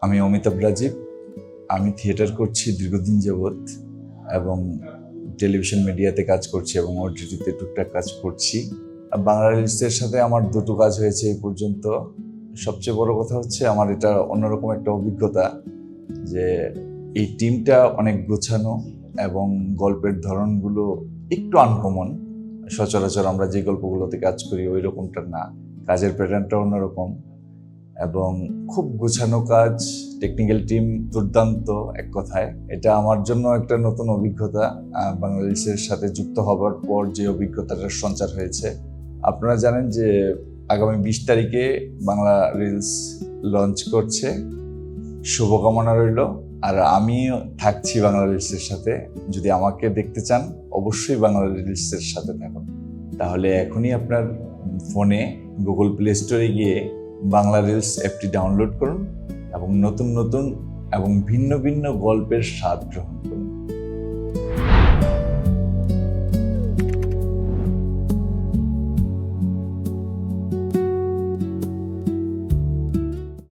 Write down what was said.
আমি অমিতাভ রাজীব। আমি থিয়েটার করছি দীর্ঘদিন যাবৎ এবং টেলিভিশন মিডিয়াতে কাজ করছি এবং ওটিটিতে টুকটাক কাজ করছি। বাংলা রিলিজের সাথে আমার দুটো কাজ হয়েছে এই পর্যন্ত। সবচেয়ে বড় কথা হচ্ছে আমার এটা অন্যরকম একটা অভিজ্ঞতা যে এই টিমটা অনেক গোছানো এবং গল্পের ধরনগুলো একটু আনকমন। সচরাচর আমরা যে গল্পগুলোতে কাজ করি ওই রকমটা না, কাজের প্যাটার্নটা অন্যরকম এবং খুব গোছানো কাজ। টেকনিক্যাল টিম দুর্দান্ত, এক কথায় এটা আমার জন্য একটা নতুন অভিজ্ঞতা। বাংলাদেশের সাথে যুক্ত হবার পর যে অভিজ্ঞতাটার সঞ্চার হয়েছে। আপনারা জানেন যে আগামী 20 তারিখে বাংলা রিলস লঞ্চ করছে, শুভকামনা রইল। আর আমিও থাকছি বাংলা রিলসের সাথে। যদি আমাকে দেখতে চান অবশ্যই বাংলা রিলসের সাথে থাকুন। তাহলে এখনই আপনার ফোনে গুগল প্লে স্টোরে গিয়ে বাংলা রিলস অ্যাপটি ডাউনলোড করুন এবং নতুন নতুন এবং ভিন্ন ভিন্ন গল্পের স্বাদ গ্রহণ করুন।